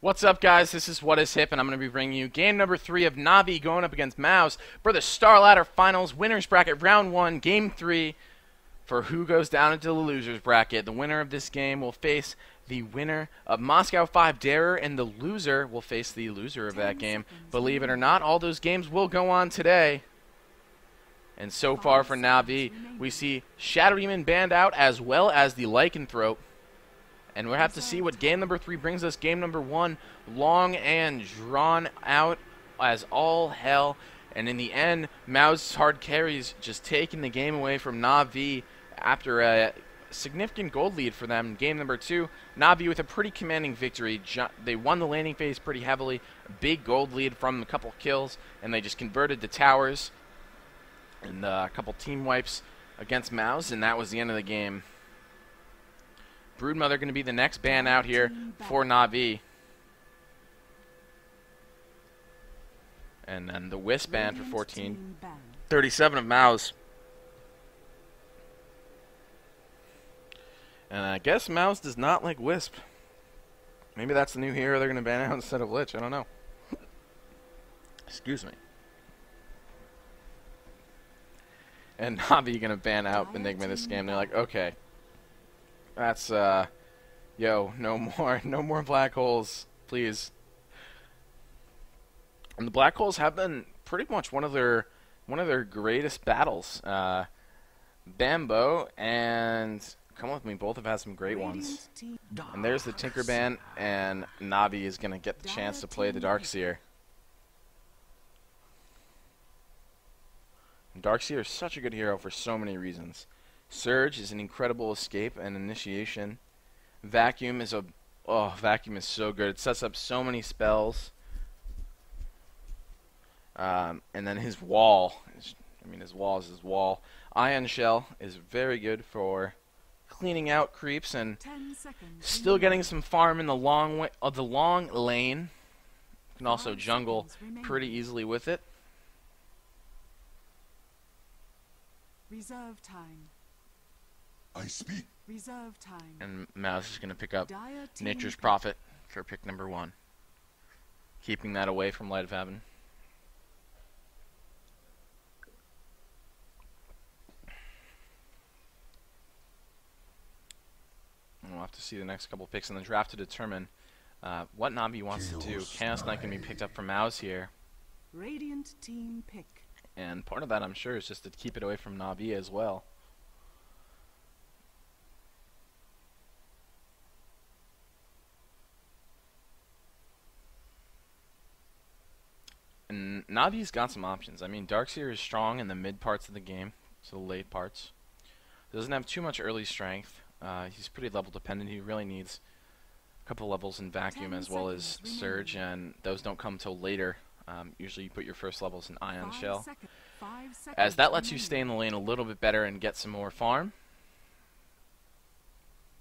What's up, guys? This is What Is Hip, and I'm going to be bringing you game number 3 of Navi going up against Mouz for the Starladder Finals Winners Bracket Round 1, Game 3, for who goes down into the losers bracket. The winner of this game will face the winner of Moscow 5 Darer, and the loser will face the loser of that game. Believe it or not, all those games will go on today. And so far for Navi, we see Shadow Demon banned out as well as the Lycanthrope. And we'll have to see what game number 3 brings us. Game number 1, long and drawn out as all hell. And in the end, Mouz's hard carries just taking the game away from Navi after a significant gold lead for them. Game number 2, Navi with a pretty commanding victory. They won the laning phase pretty heavily. A big gold lead from a couple kills, and they just converted the towers. And a couple team wipes against Mouz, and that was the end of the game. Broodmother going to be the next ban out here for Navi. And then the Wisp ban for 14. 37 of Mouz. And I guess Mouz does not like Wisp. Maybe that's the new hero they're going to ban out instead of Lich. I don't know. Excuse me. And Navi going to ban out Enigma this game. They're like, okay. That's, yo, no more black holes, please. And the black holes have been pretty much one of their greatest battles. Bambo and Come With Me both have had some great ones. And there's the Tinkerban, and Navi is going to get the chance to play the Darkseer. And Darkseer is such a good hero for so many reasons. Surge is an incredible escape and initiation. Vacuum is Vacuum is so good. It sets up so many spells. And then his wall, his wall is his wall. Ion Shell is very good for cleaning out creeps and still getting some farm in the long lane. You can also jungle pretty easily with it. Reserve time. I speak. Reserve time. And Mouz is going to pick up Nature's Prophet for pick number 1. Keeping that away from Light of Heaven. And we'll have to see the next couple picks in the draft to determine what Navi wants to do. Chaos Knight can be picked up from Mouz here. Radiant team pick. And part of that, I'm sure, is just to keep it away from Navi as well. And Navi's got some options. Darkseer is strong in the mid parts of the game, so the late parts. Doesn't have too much early strength. He's pretty level dependent. He really needs a couple levels in Vacuum as well as Surge, and those don't come till later. Usually you put your first levels in Ion Shell, as that lets you stay in the lane a little bit better and get some more farm.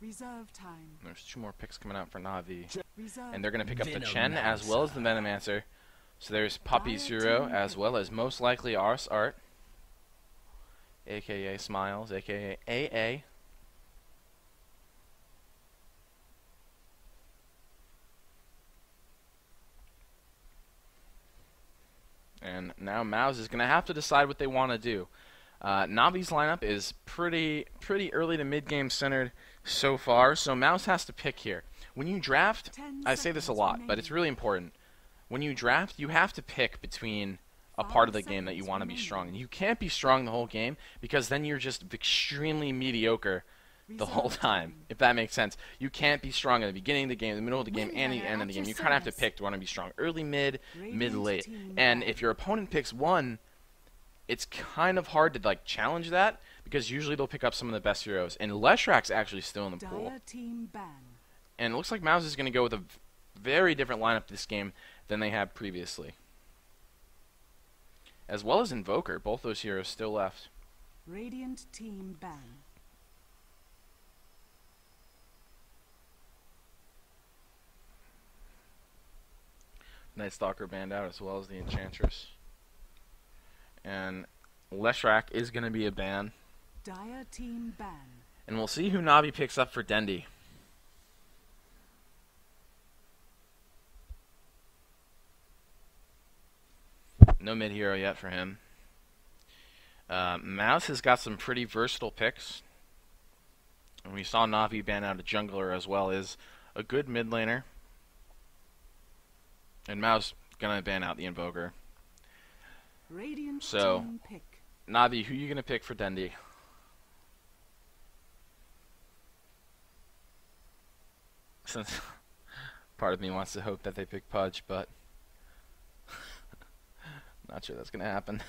Reserve time. There's 2 more picks coming out for Navi, and they're going to pick up the Chen as well as the Venomancer. So there's Puppy Zero as well as most likely Ars Art, aka Smiles, aka AA. And now Mouz is going to have to decide what they want to do. Navi's lineup is pretty early to mid-game centered so far, so Mouz has to pick here. When you draft, I say this a lot, but it's really important. When you draft, you have to pick between a part of the game that you want to be strong. And you can't be strong the whole game, because then you're just extremely mediocre the whole time, if that makes sense. You can't be strong at the beginning of the game, the middle of the game, and the end of the game. You kind of have to pick. Do you want to be strong early, mid, late? And if your opponent picks one, it's kind of hard to challenge that, because usually they'll pick up some of the best heroes. And Leshrak's actually still in the pool. And it looks like Mouz is going to go with a very different lineup this game than they have previously. As well as Invoker, both those heroes still left. Radiant team ban. Night Stalker banned out as well as the Enchantress. And Leshrak is going to be a ban. Dire team ban. And we'll see who Navi picks up for Dendi. No mid hero yet for him. Mouz has got some pretty versatile picks. And we saw Na'Vi ban out a jungler as well as a good mid laner. And Mouz gonna ban out the Invoker. Radiant So, team pick. Na'Vi, who you gonna pick for Dendi? Since part of me wants to hope that they pick Pudge, but not sure that's gonna happen.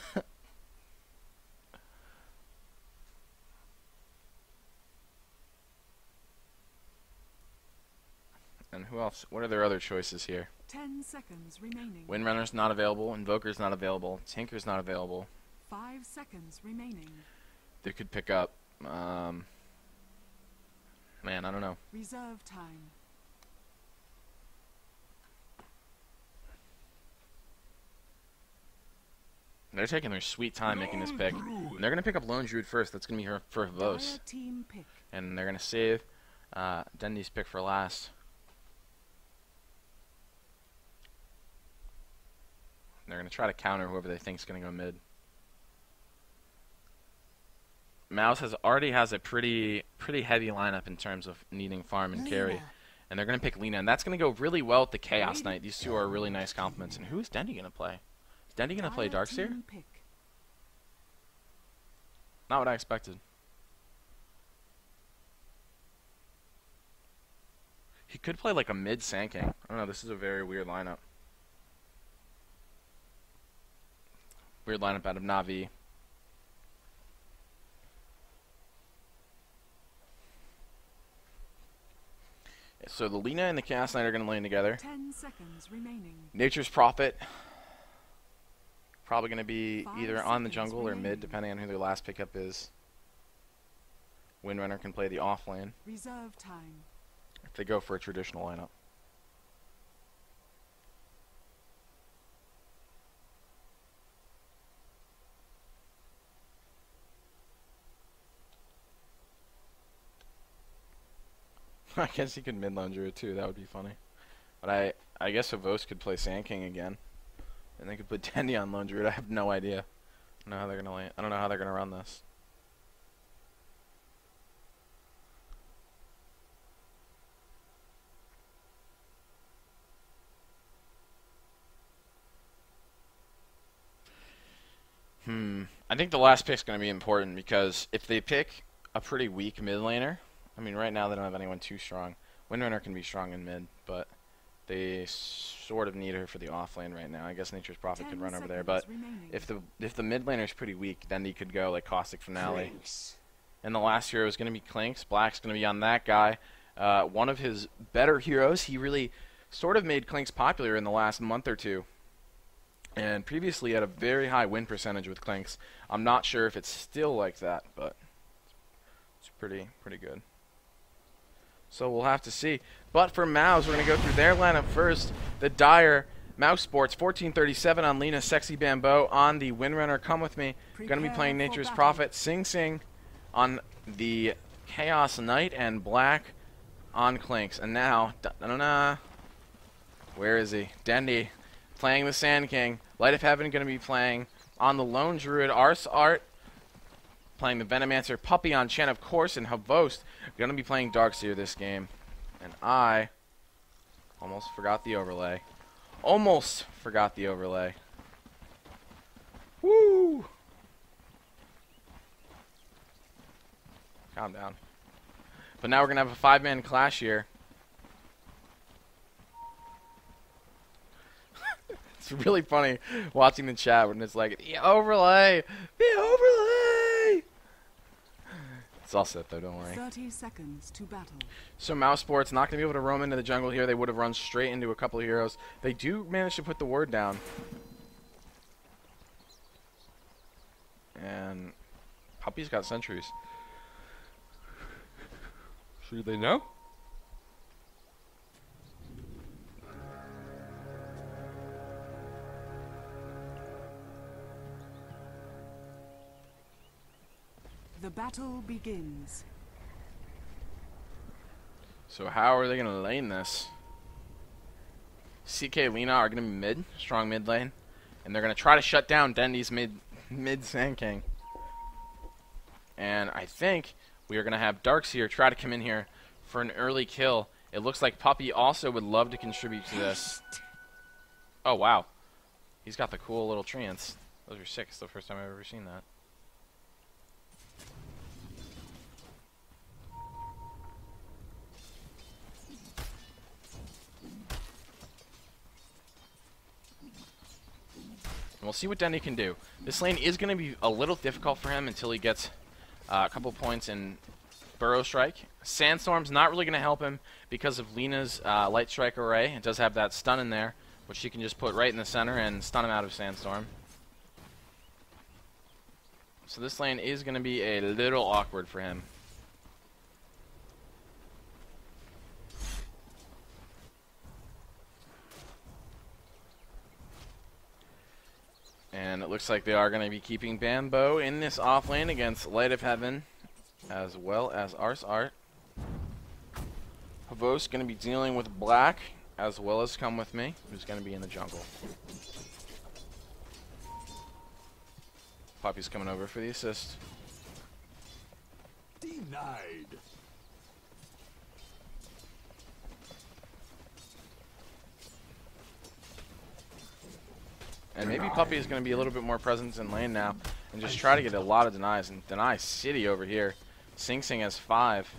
And who else? What are their other choices here? 10 seconds remaining. Windrunner's not available. Invoker's not available. Tinker's not available. 5 seconds remaining. They could pick up. Man, I don't know. Reserve time. They're taking their sweet time making this pick. And they're going to pick up Lone Druid first. That's going to be her for Vos. Dire team pick. And they're going to save Dendi's pick for last. They're going to try to counter whoever they think is going to go mid. Mouz already has a pretty heavy lineup in terms of needing farm and carry. And they're going to pick Lina. And that's going to go really well with the Chaos Knight. These two are really nice compliments. And who's Dendi going to play? Is Dendi going to play Darkseer? Not what I expected. He could play like a mid Sand King. I don't know. This is a very weird lineup. Weird lineup out of Na'Vi. So the Lina and the Chaos Knight are going to lane together. 10 seconds remaining. Nature's Prophet. Probably going to be 5 either on the seconds jungle or remaining. mid, depending on who their last pickup is. Windrunner can play the off lane Reserve time. if they go for a traditional lineup. I guess he could mid Lone Druid too. That would be funny. But I guess Vos could play Sand King again, and they could put Dendi on Lone Druid. I have no idea. I don't know how they're gonna lane. I don't know how they're gonna run this. I think the last pick's gonna be important because if they pick a pretty weak mid laner. I mean, right now they don't have anyone too strong. Windrunner can be strong in mid, but they sort of need her for the off lane right now. I guess Nature's Prophet could 10 run over there, seconds but remaining. if the mid laner is pretty weak, then he could go like Caustic Finale. And the last hero is going to be Clinks. Black's going to be on that guy. One of his better heroes. He really sort of made Clinks popular in the last month or two. And previously had a very high win percentage with Clinks. I'm not sure if it's still like that, but it's pretty good. So we'll have to see. But for Mouz, we're going to go through their lineup first. The Dire, Mouse Sports, 1437 on Lina, Sexy Bamboo on the Windrunner. Come with me. Going to be playing Nature's Prophet, Sing Sing on the Chaos Knight, and Black on Clinks. And now, where is he? Dendi playing the Sand King. Light of Heaven going to be playing on the Lone Druid. Ars Art playing the Venomancer. Puppy on Chen, of course, and Havost going to be playing Darkseer this game. And I almost forgot the overlay. Almost forgot the overlay. Woo! Calm down. But now we're going to have a 5-man clash here. It's really funny watching the chat when it's like, the overlay! The overlay! It's all set though, don't worry. 30 seconds to battle. So Mouse Sports not going to be able to roam into the jungle here. They would have run straight into a couple of heroes. They do manage to put the ward down. And Puppy's got sentries. Should they know? The battle begins. So how are they going to lane this? CK Lina are going to be mid, strong mid lane. And they're going to try to shut down Dendy's mid Sand King. And I think we are going to have Darkseer try to come in here for an early kill. It looks like Puppy also would love to contribute to this. Oh, wow. He's got the cool little treants. Those are sick. It's the first time I've ever seen that. And we'll see what Dendy can do. This lane is going to be a little difficult for him until he gets a couple points in Burrow Strike. Sandstorm's not really going to help him because of Lena's Light Strike array. It does have that stun in there, which she can just put right in the center and stun him out of Sandstorm. So this lane is going to be a little awkward for him. And it looks like they are going to be keeping Bambo in this off lane against Light of Heaven, as well as Ars Art. Havos going to be dealing with Black, as well as Come With Me, who's going to be in the jungle. Poppy's coming over for the assist. Denied. And maybe Puppy is going to be a little bit more present in lane now and just try to get a lot of denies. And deny City over here. Sing Sing has 5.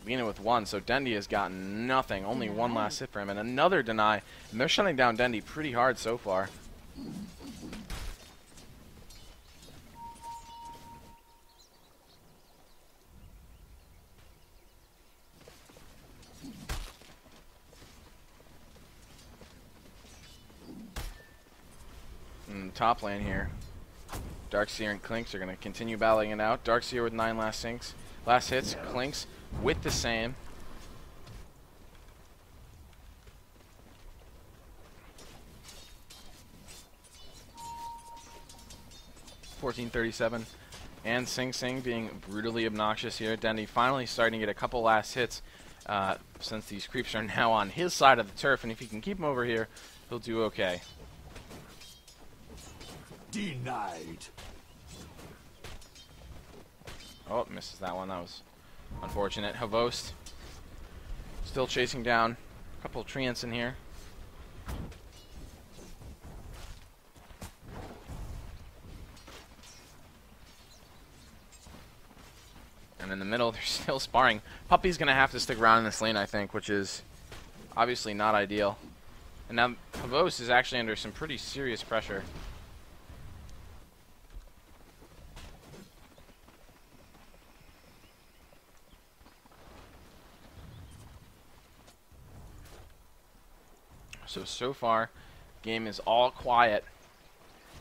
Lena with 1. So Dendy has gotten nothing. Only one last hit for him. And another deny. And they're shutting down Dendy pretty hard so far. Top lane here. Darkseer and Clinks are going to continue battling it out. Darkseer with 9 last hits. Clinks with the same. $14.37. And Sing Sing being brutally obnoxious here. Dendy finally starting to get a couple last hits since these creeps are now on his side of the turf. And if he can keep him over here, he'll do okay. Denied. Oh, misses that one. That was unfortunate. Havost still chasing down a couple of treants in here. And in the middle, they're still sparring. Puppy's going to have to stick around in this lane, I think, which is obviously not ideal. And now Havost is actually under some pretty serious pressure. So far, game is all quiet.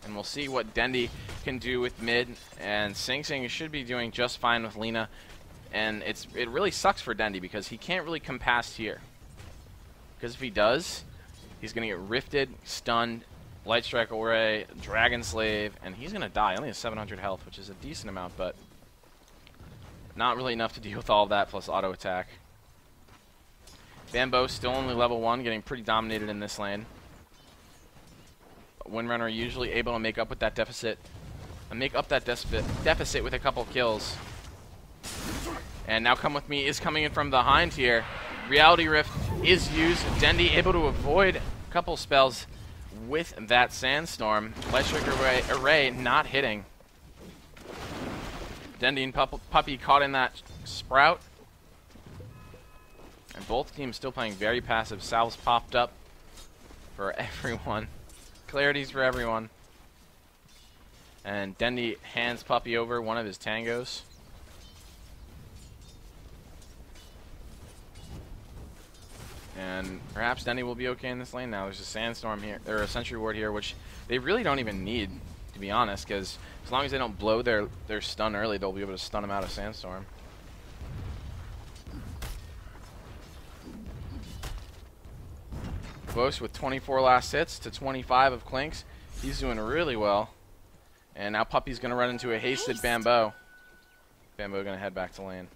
And we'll see what Dendy can do with mid. And Sing Sing should be doing just fine with Lena. And it really sucks for Dendy because he can't really come past here. Because if he does, he's going to get rifted, stunned, Light Strike Array, Dragon Slave, and he's going to die. Only has 700 health, which is a decent amount, but not really enough to deal with all of that plus auto attack. Bambo still only level 1, getting pretty dominated in this lane. Windrunner usually able to make up with that deficit. And make up that deficit with a couple kills. And now Come With Me is coming in from behind here. Reality Rift is used. Dendy able to avoid a couple spells with that Sandstorm. Light Strike Array not hitting. Dendy and Puppy caught in that Sprout. And both teams still playing very passive. Salves popped up for everyone. Clarities for everyone. And Dendy hands Puppy over one of his tangos. And perhaps Dendy will be okay in this lane now. There's a Sandstorm here, or a Sentry Ward here, which they really don't even need, to be honest, because as long as they don't blow their stun early, they'll be able to stun them out of Sandstorm. Close with 24 last hits to 25 of Clinks. He's doing really well. And now Puppy's going to run into a hasted Bambo. Bambo going to head back to lane.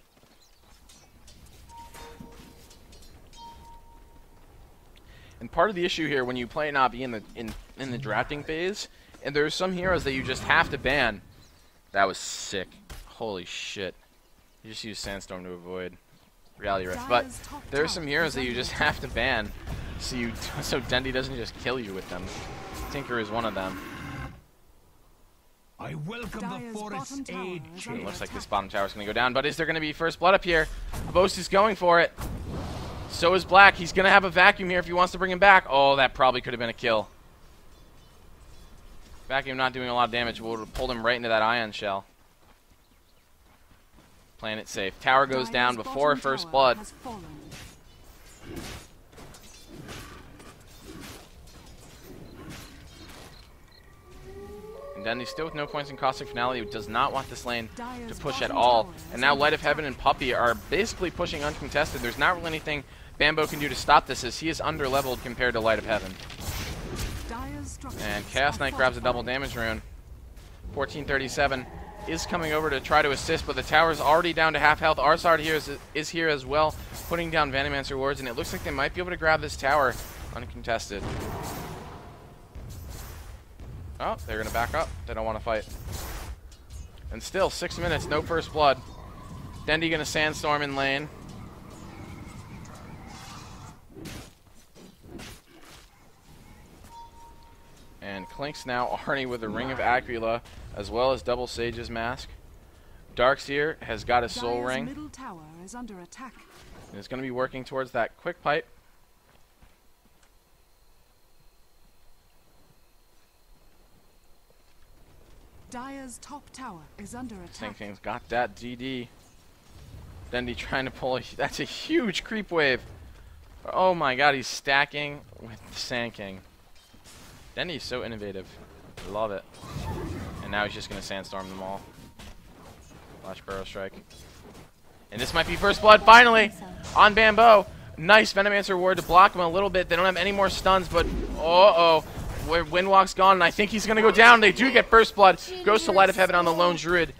And part of the issue here when you play Navi in the drafting phase, and there's some heroes that you just have to ban. That was sick. Holy shit. You just use Sandstorm to avoid Reality Rift. But there are some heroes that you just have to ban so Dendi doesn't just kill you with them. Tinker is one of them. I welcome the forest's aid. It looks like this bottom tower is going to go down, but is there going to be first blood up here? Boast is going for it. So is Black. He's going to have a vacuum here if he wants to bring him back. Oh, that probably could have been a kill. Vacuum not doing a lot of damage. Would have pulled him right into that ion shell. Playing it safe. Tower goes down before first blood. And Dendi's still with no points in Caustic Finality, who does not want this lane to push at all. And now Light of Heaven and Puppey are basically pushing uncontested. There's not really anything Bambo can do to stop this, as he is under-leveled compared to Light of Heaven. And Chaos Knight grabs a double damage rune. 1437 is coming over to try to assist, but the tower's already down to half health. Arsard here is here as well, putting down Venomancer wards, and it looks like they might be able to grab this tower uncontested. Oh, they're going to back up. They don't want to fight. And still, 6 minutes, no first blood. Dendi going to Sandstorm in lane. And Klink's now already with the Ring of Aquila, as well as double Sage's Mask. Darkseer has got his Soul Ring. Middle tower is under attack. And is going to be working towards that quick pipe. Dire's top tower is under attack. Sanking's got that DD. Dendi trying to pull that's a huge creep wave. Oh my god, he's stacking with Sand King. Dendi's so innovative. I love it. And now he's just going to Sandstorm them all. Flash Burrow Strike. And this might be first blood, finally! On Bambo. Nice Venomancer ward to block him a little bit. They don't have any more stuns, but uh-oh. Windwalk's gone, and I think he's going to go down. They do get first blood. Goes to Light of Heaven on the lone Druid.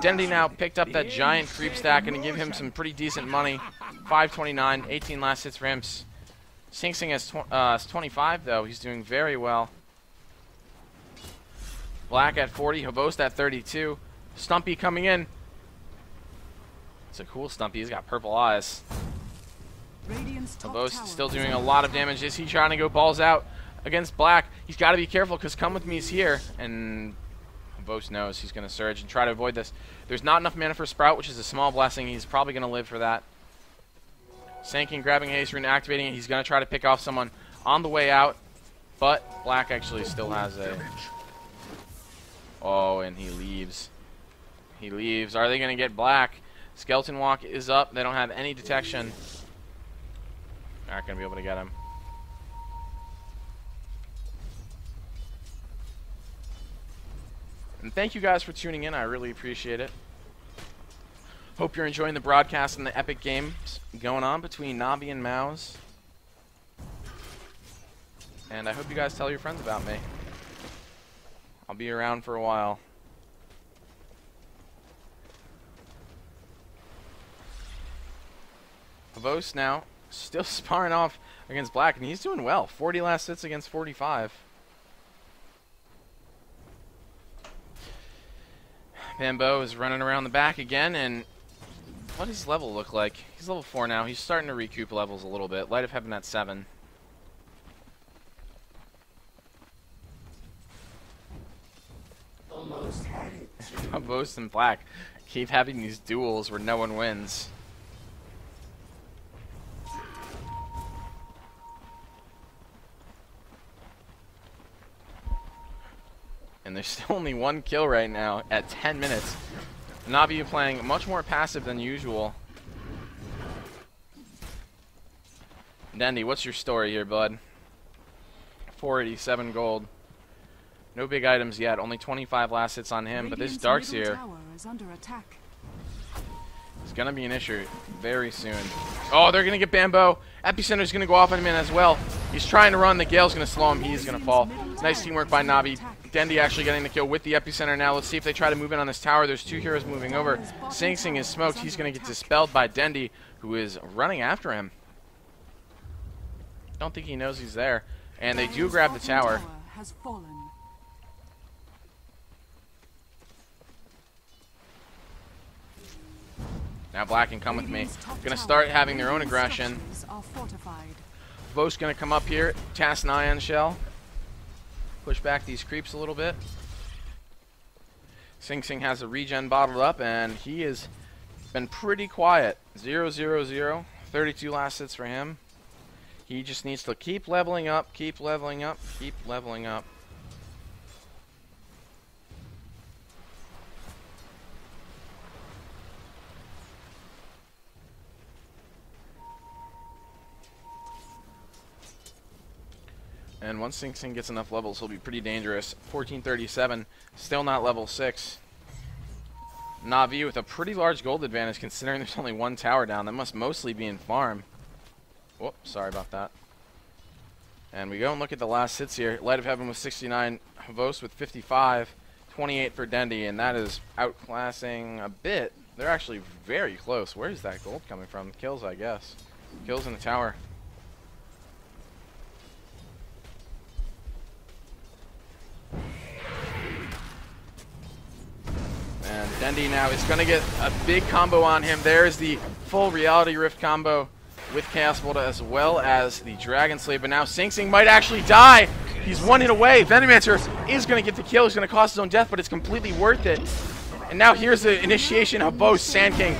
Dendi now picked up that giant creep stack and give him some pretty decent money. 529, 18 last hits for him. Sing Sing has 25, though. He's doing very well. Black at 40, Havost at 32. Stumpy coming in. It's a cool Stumpy. He's got purple eyes. Havost still doing a lot of damage. Is he trying to go balls out against Black? He's got to be careful because Come With Me is here. And Havost knows he's going to surge and try to avoid this. There's not enough mana for Sprout, which is a small blessing. He's probably going to live for that. Sanking, grabbing Haste Rune, activating it. He's going to try to pick off someone on the way out. But Black actually still has a... Oh, and he leaves. He leaves. Are they going to get Black? Skeleton Walk is up. They don't have any detection. Not going to be able to get him. And thank you guys for tuning in. I really appreciate it. Hope you're enjoying the broadcast and the epic games going on between Navi and Mouz. And I hope you guys tell your friends about me. I'll be around for a while. Havost now still sparring off against Black, and he's doing well. 40 last hits against 45. Bambo is running around the back again, and what does his level look like? He's level 4 now. He's starting to recoup levels a little bit. Light of Heaven at 7. Almost had it. Havost and Black keep having these duels where no one wins. And there's still only one kill right now at 10 minutes. Navi playing much more passive than usual. Dendi, what's your story here, bud? 487 gold. No big items yet. Only 25 last hits on him, but this Darkseer is going to be an issue very soon. Oh, they're going to get Bambo. Epicenter's going to go off on him as well. He's trying to run. The Gale's going to slow him. He's going to fall. Nice teamwork by Navi. Dendi actually getting the kill with the Epicenter now. Let's see if they try to move in on this tower. There's two heroes moving over. Sing Sing is smoked. He's going to get dispelled by Dendi, who is running after him. don't think he knows he's there. And they do grab the tower. Has fallen. Now Black can come with me. Gonna start having their own aggression. Vo's gonna come up here, cast an Ion Shell. Push back these creeps a little bit. Sing Sing has a regen bottled up, and he has been pretty quiet. 0-0-0. 32 last hits for him. He just needs to keep leveling up, keep leveling up, keep leveling up. And once Sing Sing gets enough levels, he'll be pretty dangerous. 1437, still not level 6. Na'Vi with a pretty large gold advantage considering there's only one tower down. That must mostly be in farm. Whoop, sorry about that. And we go and look at the last hits here. Light of Heaven with 69, Havos with 55, 28 for Dendy, and that is outclassing a bit. They're actually very close. Where's that gold coming from? Kills, I guess. Kills in the tower. And Dendy now is going to get a big combo on him. There's the full Reality Rift combo with Chaos Bolt as well as the Dragon Slave. But now Sing Sing might actually die. He's one hit away. Venomancer is going to get the kill. He's going to cost his own death, but it's completely worth it. And now here's the initiation of Bo's Sand King.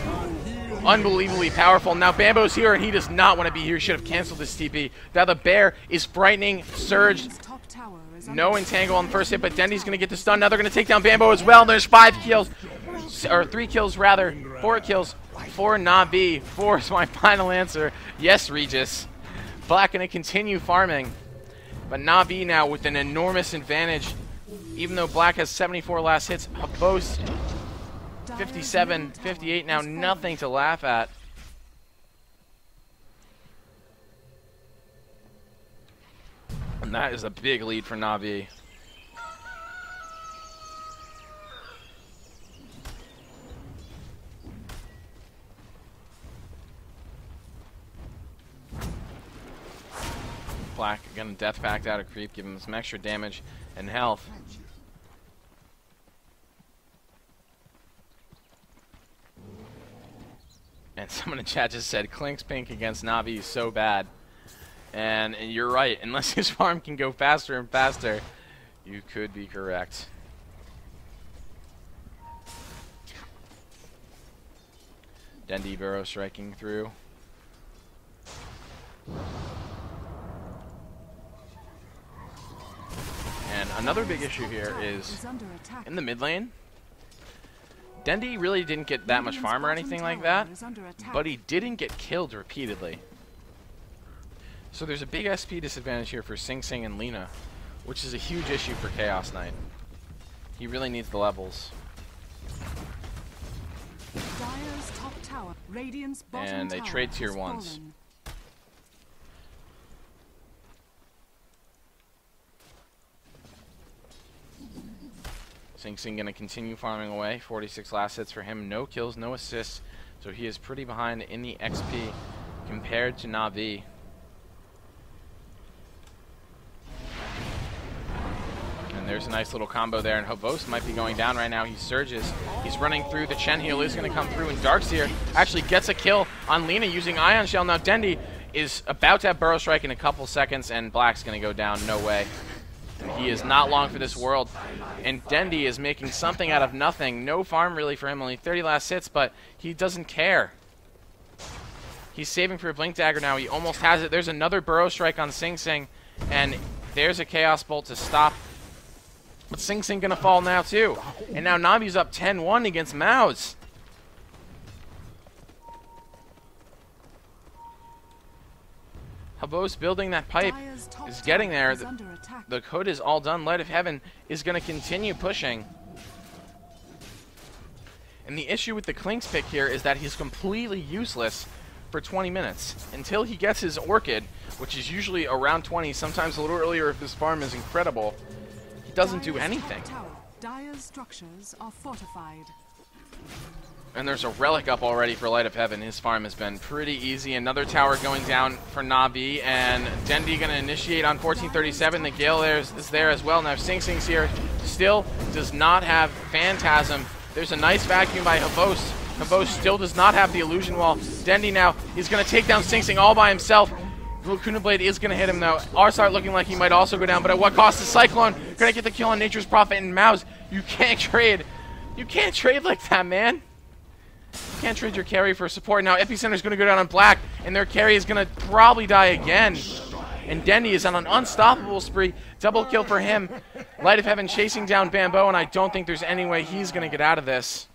Unbelievably powerful. Now Bambo's here, and he does not want to be here. He should have canceled this TP. Now the bear is frightening. Surge. No entangle on the first hit, but Dendy's going to get the stun. Now they're going to take down Bambo as well. There's 5 kills. Or 3 kills, rather. 4 kills for Na'Vi. 4 is my final answer. Yes, Regis. Black going to continue farming. But Na'Vi now with an enormous advantage. Even though Black has 74 last hits, Habos 57, 58 now. Nothing to laugh at. And that is a big lead for Na'Vi. Black again, Death Pact out of creep, give him some extra damage and health. And someone in chat just said Klink's pink against Na'Vi is so bad. And you're right, unless his farm can go faster and faster, you could be correct. Dendy Burrow striking through. And another big issue here is in the mid lane. Dendy really didn't get that much farm or anything like that, but he didn't get killed repeatedly. So there's a big SP disadvantage here for Sing Sing and Lina, which is a huge issue for Chaos Knight. He really needs the levels. Dire's top tower, Radiant's bottom And they tower trade tier has 1s. fallen. Sing Sing going to continue farming away. 46 last hits for him. No kills, no assists. So he is pretty behind in the XP compared to Na'Vi. And there's a nice little combo there, and Havos might be going down right now. He surges. He's running through. The Chen heal is going to come through, and Darkseer actually gets a kill on Lina using Ion Shell. Now Dendy is about to have Burrow Strike in a couple seconds, and Black's going to go down. No way. And he is not long for this world. And Dendy is making something out of nothing. No farm really for him, only 30 last hits, but he doesn't care. He's saving for a Blink Dagger now. He almost has it. There's another Burrow Strike on Sing Sing, and there's a Chaos Bolt to stop. But Sing Sing gonna fall now too. And now Navi's up 10-1 against Mouz. Habos building that pipe is getting there. The code is all done. Light of Heaven is going to continue pushing. And the issue with the Klink's pick here is that he's completely useless for 20 minutes. Until he gets his Orchid, which is usually around 20, sometimes a little earlier if his farm is incredible, he doesn't do anything. Dire's structures are fortified. And there's a relic up already for Light of Heaven. His farm has been pretty easy. Another tower going down for Na'Vi, and Dendi going to initiate on 1437. The Gale is there as well. Now Sing Sing's here. Still does not have Phantasm. There's a nice vacuum by Havos. Havos still does not have the illusion wall. Dendi now is going to take down Sing Sing all by himself. Lacuna Blade is going to hit him though. Arsart looking like he might also go down, but at what cost? The Cyclone going to get the kill on Nature's Prophet and Mouz. You can't trade. You can't trade like that, man. You can't trade your carry for support. Now Epicenter's going to go down on black, and their carry is going to probably die again. And Dendi is on an unstoppable spree. Double kill for him. Light of Heaven chasing down Bamboo, and I don't think there's any way he's going to get out of this.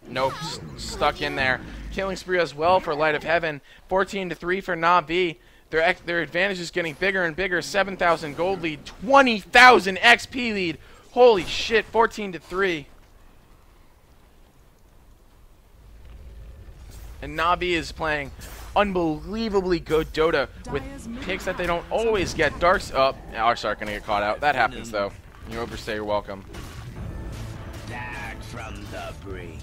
Nope, stuck in there. Killing spree as well for Light of Heaven. 14-3 for Na'Vi. Their advantage is getting bigger and bigger. 7,000 gold lead, 20,000 XP lead. Holy shit, 14-3. And Na'Vi is playing unbelievably good Dota with picks that they don't always get. Dark's up. Oh, Arsart gonna get caught out. That happens though. You overstay your welcome. Back from the brink.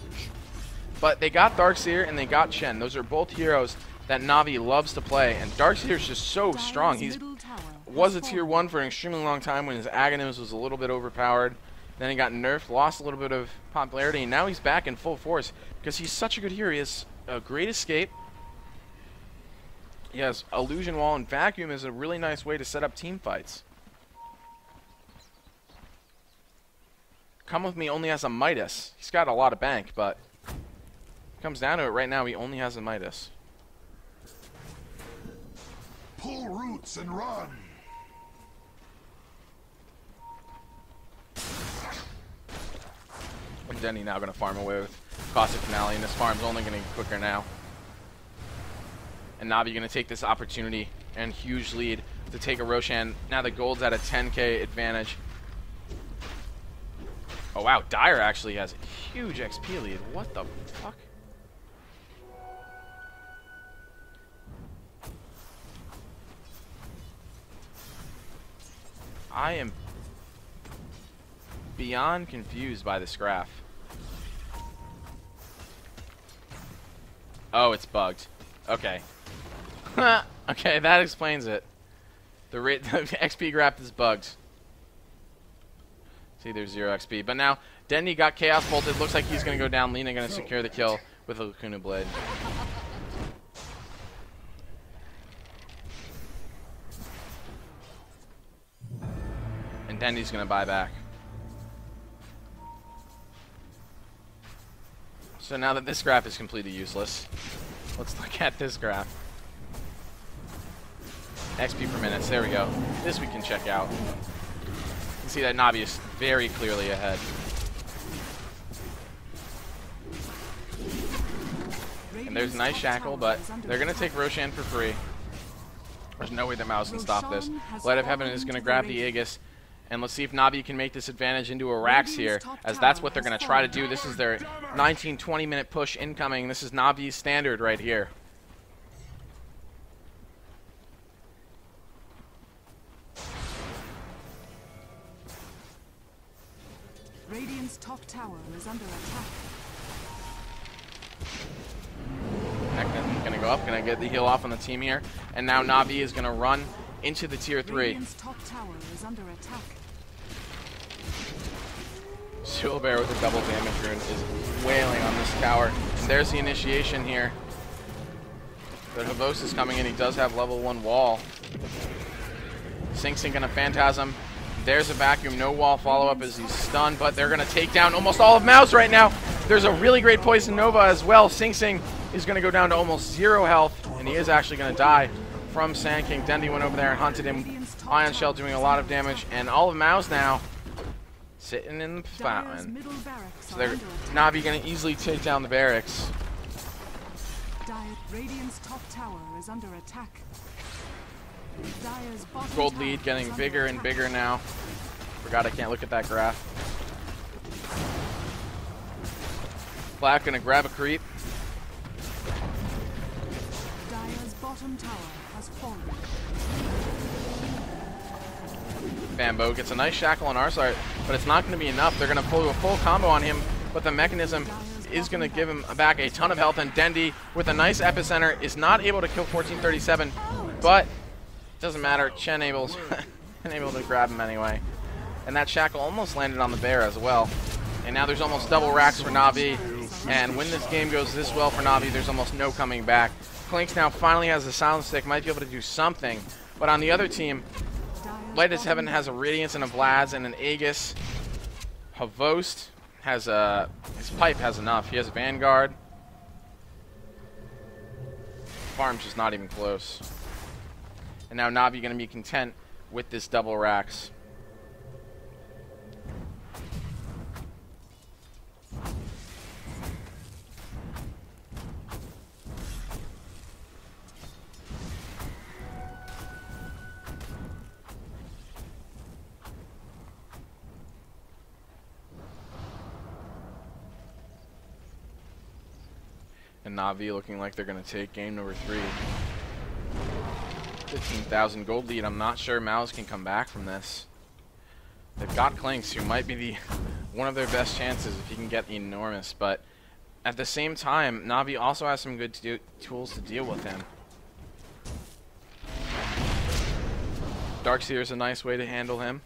But they got Darkseer and they got Shen. Those are both heroes that Na'Vi loves to play. And Darkseer is just so strong. He was a tier 1 for an extremely long time when his Aghanim was a little bit overpowered. Then he got nerfed, lost a little bit of popularity, and now he's back in full force because he's such a good hero. He has a great escape. He has Illusion Wall, and Vacuum is a really nice way to set up team fights. Come With Me only has a Midas. He's got a lot of bank, but it comes down to it right now, he only has a Midas. Pull roots and run. And Denny now going to farm away with Caustic Finale, and this farm's only going to get quicker now. And Na'Vi going to take this opportunity and huge lead to take a Roshan. Now the gold's at a 10k advantage. Oh wow, Dire actually has a huge XP lead. What the fuck? I am beyond confused by this graph. Oh, it's bugged. Okay. Okay, that explains it. The XP graph is bugged. See, there's 0 XP. But now, Dendi got Chaos Bolted. Looks like he's going to go down. Lina going to secure the kill with a Lacuna Blade. And Dendi's going to buy back. So now that this graph is completely useless, let's look at this graph. XP per minutes, there we go. This we can check out. You can see that Na'Vi is very clearly ahead. And there's nice Shackle, but they're going to take Roshan for free. There's no way that Mouz can stop this. Light of Heaven is going to grab the Aegis. And let's see if Na'Vi can make this advantage into a Rax here, as that's what they're going to try to do. This is their 19-20 minute push incoming. This is Na'Vi's standard right here. Radiant's top tower is under attack. Ekna's going to go up, going to get the heal off on the team here. And now Na'Vi is going to run into the tier 3. Radiant's top tower is under attack. Bear with a double damage rune is wailing on this tower. And there's the initiation here. But Havos is coming in. He does have level 1 wall. Sing Sing gonna Phantasm. There's a vacuum. No wall follow-up as he's stunned. But they're going to take down almost all of Mouz right now. There's a really great Poison Nova as well. Sing Sing is going to go down to almost 0 health. And he is actually going to die from Sand King. Dendi went over there and hunted him. Ion Shell doing a lot of damage. And all of Mouz now sitting in the fountain. So they're Na'Vi going to easily take down the barracks. Radiant's top tower is under attack. Dire's bottom Gold tower lead getting is under bigger and attack. bigger now. Forgot I can't look at that graph. Black going to grab a creep. Dire's bottom tower has fallen. Bamboo gets a nice shackle on Arsart, but it's not going to be enough. They're going to pull a full combo on him, but the mechanism is going to give him back a ton of health, and Dendi, with a nice epicenter, is not able to kill 1437, but it doesn't matter. Chen able to grab him anyway. And that shackle almost landed on the bear as well. And now there's almost double racks for Na'Vi, and when this game goes this well for Na'Vi, there's almost no coming back. Clinks now finally has a silent stick, might be able to do something, but on the other team, Light as Heaven has a Radiance and a Blaz and an Aegis. Havost has a... his pipe has enough. He has a Vanguard. Farm's just not even close. And now Na'Vi going to be content with this double racks. And Na'Vi looking like they're going to take game number 3. 15,000 gold lead. I'm not sure Mouz can come back from this. They've got Clinks, who might be the one of their best chances if he can get enormous. But at the same time, Na'Vi also has some good tools to deal with him. Darkseer is a nice way to handle him,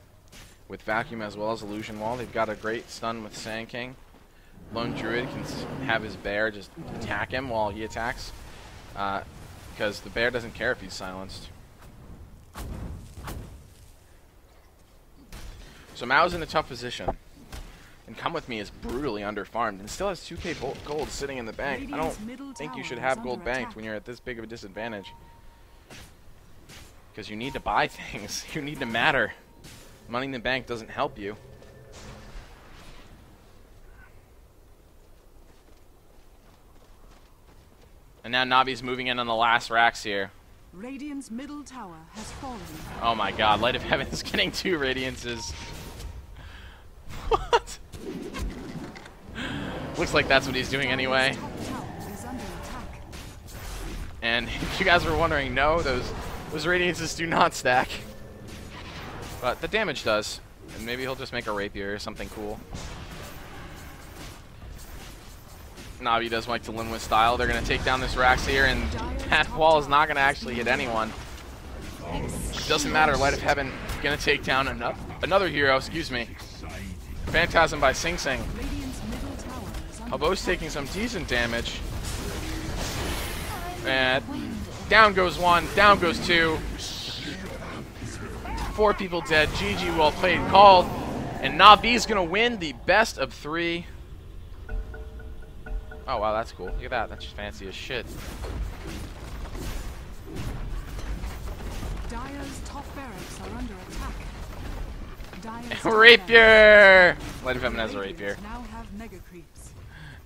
with Vacuum as well as Illusion Wall. They've got a great stun with Sand King. Lone Druid can have his bear just attack him while he attacks, because the bear doesn't care if he's silenced. So Mao's in a tough position, and Come With Me is brutally underfarmed and still has 2k gold sitting in the bank. I don't think you should have gold banked when you're at this big of a disadvantage, because you need to buy things. You need to matter. Money in the bank doesn't help you. And now Na'Vi's moving in on the last racks here. Radiant's middle tower has fallen. Oh my god, Light of Heaven is getting 2 Radiances. What? Looks like that's what he's doing anyway. And if you guys were wondering, no, those Radiances do not stack. But the damage does. And maybe he'll just make a Rapier or something cool. Na'Vi does like to win with style. They're going to take down this Rax here, and that wall is not going to actually hit anyone. It doesn't matter. Light of Heaven going to take down another hero, excuse me. Phantasm by Sing Sing. Havo's taking some decent damage. And down goes 1, down goes 2. 4 people dead. GG, well played, called. And Na'Vi's going to win the best of 3. Oh, wow, that's cool. Look at that. That's just fancy as shit. Dire's top barracks are under attack. Rapier! Light of Heaven has a Rapier. Now have mega creeps.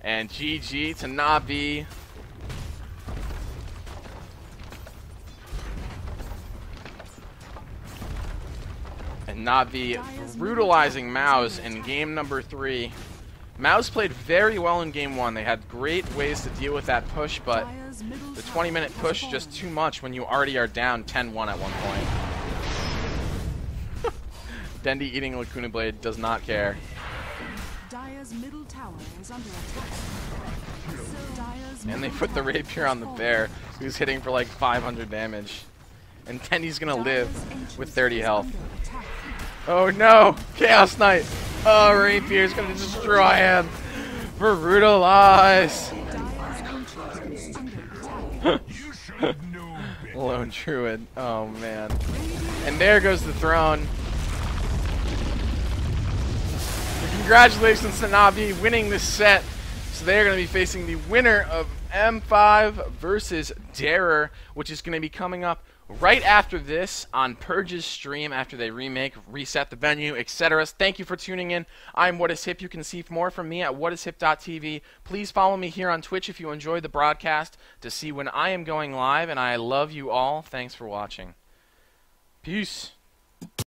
And GG to Na'Vi. And Na'Vi brutalizing Mouz in game number 3. Mouz played very well in game 1. They had great ways to deal with that push, but the 20-minute push just too much when you already are down 10-1 at one point. Dendi eating Lacuna Blade does not care. Dire's middle tower is under attack. And they put the Rapier on the bear, who's hitting for like 500 damage. And Dendi's gonna live with 30 health. Oh no! Chaos Knight! Oh, Rapier's gonna destroy him! Brutalize! Lone Druid. Oh man. And there goes the throne. So congratulations to Na'Vi winning this set. So they're going to be facing the winner of M5 versus Darer, which is going to be coming up right after this on Purge's stream after they remake, reset the venue, etc. Thank you for tuning in. I'm What Is Hip. You can see more from me at whatiship.tv. Please follow me here on Twitch if you enjoyed the broadcast to see when I am going live, and I love you all. Thanks for watching. Peace.